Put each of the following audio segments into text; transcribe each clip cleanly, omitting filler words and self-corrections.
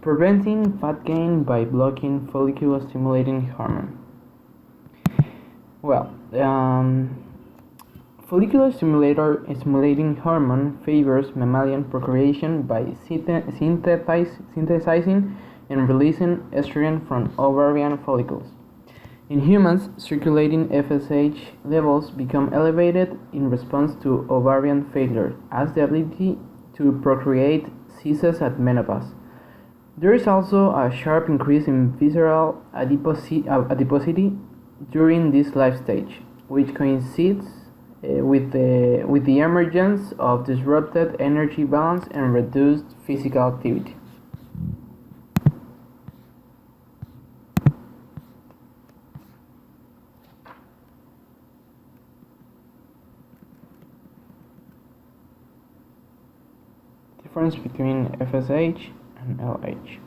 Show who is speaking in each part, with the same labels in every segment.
Speaker 1: Preventing fat gain by blocking follicle-stimulating hormone. Well, follicular-stimulating hormone favors mammalian procreation by synthesizing and releasing estrogen from ovarian follicles. In humans, circulating FSH levels become elevated in response to ovarian failure, as the ability to procreate ceases at menopause. There is also a sharp increase in visceral adiposity during this life stage, which coincides with the emergence of disrupted energy balance and reduced physical activity. Difference between FSH and LH.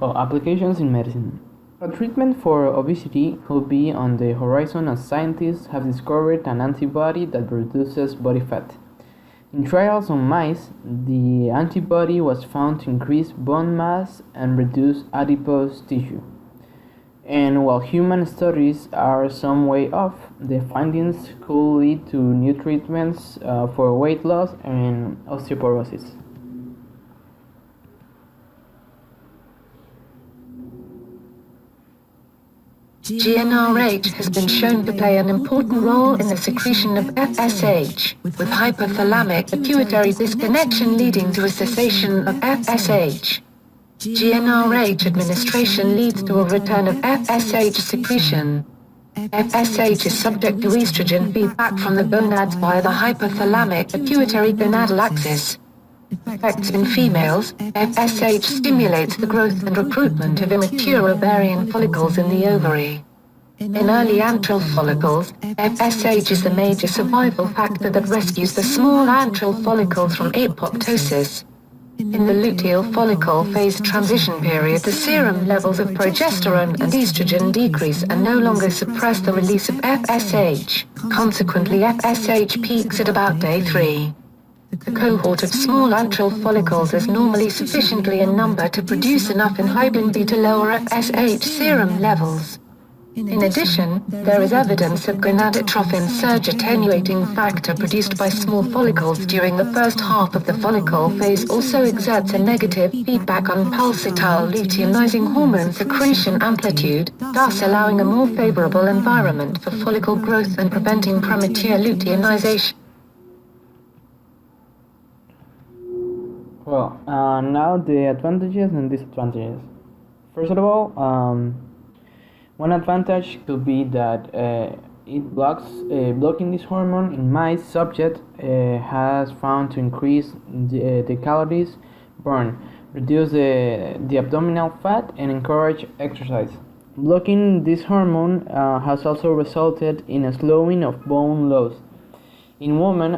Speaker 1: Applications in medicine. A treatment for obesity could be on the horizon as scientists have discovered an antibody that reduces body fat. In trials on mice, the antibody was found to increase bone mass and reduce adipose tissue. And while human studies are some way off, the findings could lead to new treatments for weight loss and osteoporosis.
Speaker 2: GnRH has been shown to play an important role in the secretion of FSH, with hypothalamic pituitary disconnection leading to a cessation of FSH. GnRH administration leads to a return of FSH secretion. FSH is subject to estrogen feedback from the gonads via the hypothalamic pituitary gonadal axis. Effects in females, FSH stimulates the growth and recruitment of immature ovarian follicles in the ovary. In early antral follicles, FSH is the major survival factor that rescues the small antral follicles from apoptosis. In the luteal follicle phase transition period, the serum levels of progesterone and estrogen decrease and no longer suppress the release of FSH. Consequently, FSH peaks at about day 3. The cohort of small antral follicles is normally sufficiently in number to produce enough inhibin B to lower FSH serum levels. In addition, there is evidence that gonadotrophin surge attenuating factor produced by small follicles during the first half of the follicle phase also exerts a negative feedback on pulsatile luteinizing hormone secretion amplitude, thus allowing a more favorable environment for follicle growth and preventing premature luteinization.
Speaker 1: Well, now the advantages and disadvantages. First of all, one advantage could be that blocking this hormone in mice subject has found to increase the calories burned, reduce the abdominal fat, and encourage exercise. Blocking this hormone has also resulted in a slowing of bone loss. In women,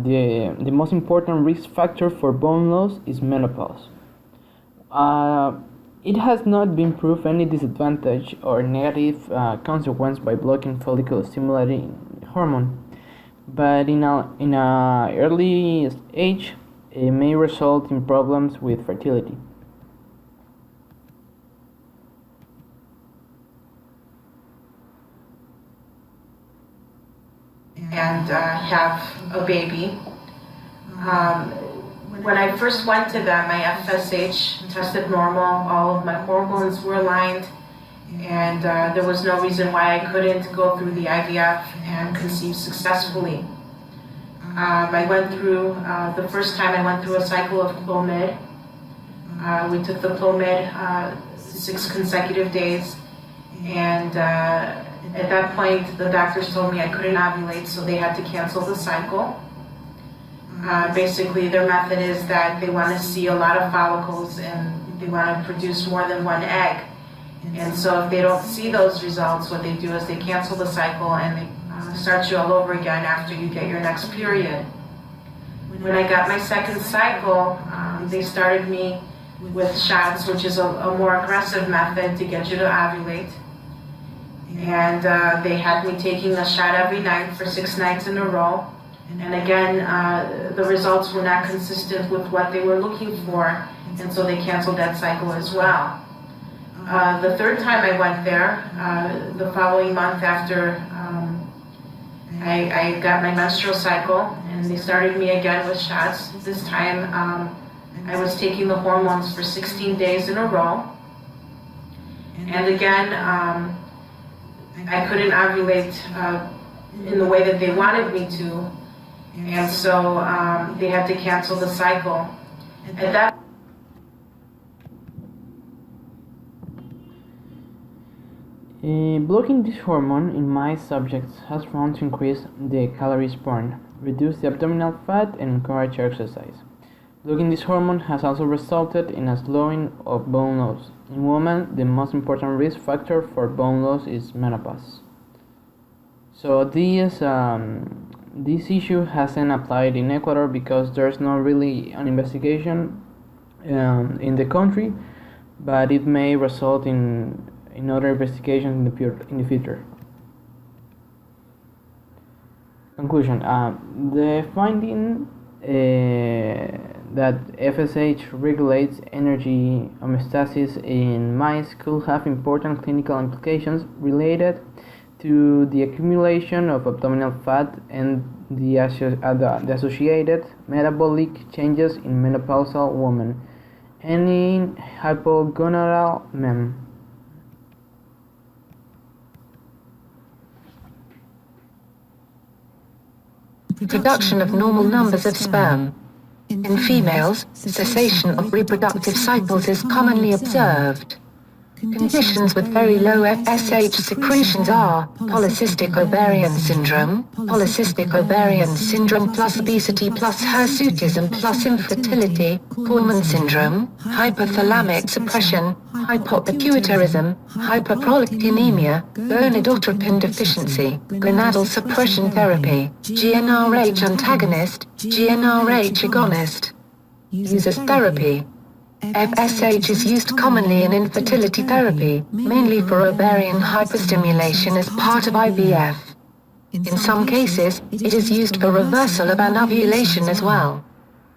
Speaker 1: the most important risk factor for bone loss is menopause. It has not been proved any disadvantage or negative consequence by blocking follicle-stimulating hormone, but in a early age, it may result in problems with fertility.
Speaker 3: And have a baby, When I first went to them, my FSH tested normal, all of my hormones were aligned, and there was no reason why I couldn't go through the IVF and conceive successfully. I went through, the first time I went through a cycle of Clomid. We took the Clomid 6 consecutive days, and at that point the doctors told me I couldn't ovulate, so they had to cancel the cycle. Basically, their method is that they want to see a lot of follicles and they want to produce more than one egg. And so if they don't see those results, what they do is they cancel the cycle and they start you all over again after you get your next period. When I got my second cycle, they started me with shots, which is a more aggressive method to get you to ovulate. And they had me taking a shot every night for 6 nights in a row. And again, the results were not consistent with what they were looking for, and so they canceled that cycle as well. The third time I went there, the following month after I got my menstrual cycle, and they started me again with shots. This time I was taking the hormones for 16 days in a row. And again, I couldn't ovulate in the way that they wanted me to. And so they had to cancel the cycle. At that
Speaker 1: blocking this hormone in mice subjects has found to increase the calories burned, reduce the abdominal fat, and encourage exercise. Blocking this hormone has also resulted in a slowing of bone loss. In women, the most important risk factor for bone loss is menopause. So this issue hasn't applied in Ecuador because there's not really an investigation in the country, but it may result in other investigations in the future. Conclusion: the finding that FSH regulates energy homeostasis in mice could have important clinical implications related to the accumulation of abdominal fat and the associated metabolic changes in menopausal women and in hypogonadal men.
Speaker 2: Production of normal numbers of sperm. In females, cessation of reproductive cycles is commonly observed. Conditions with very low FSH secretions are polycystic ovarian syndrome plus obesity plus hirsutism plus infertility, hormone syndrome, hypothalamic suppression, hypopituitarism, hyperprolactinemia, gonadotropin deficiency, gonadal suppression therapy, GnRH antagonist, GnRH agonist. Uses therapy. FSH is used commonly in infertility therapy, mainly for ovarian hyperstimulation as part of IVF. In some cases, it is used for reversal of anovulation as well.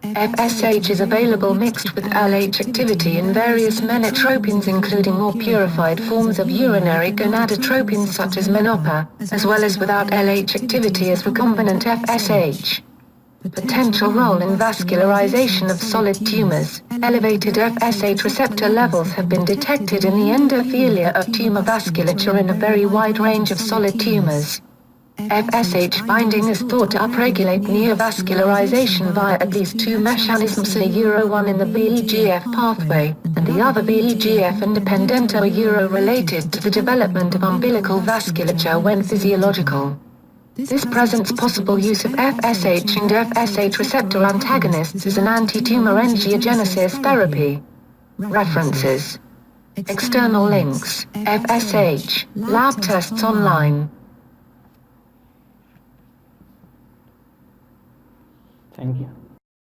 Speaker 2: FSH is available mixed with LH activity in various menotropins, including more purified forms of urinary gonadotropins such as Menopa, as well as without LH activity as recombinant FSH. Potential role in vascularization of solid tumors. Elevated FSH receptor levels have been detected in the endothelia of tumor vasculature in a very wide range of solid tumors. FSH binding is thought to upregulate neovascularization via at least 2 mechanisms, one in the VEGF pathway, and the other VEGF independent or related to the development of umbilical vasculature when physiological. This presents possible use of FSH and FSH receptor antagonists as an anti-tumor angiogenesis therapy. References. External links. FSH. Lab tests online.
Speaker 1: Thank you.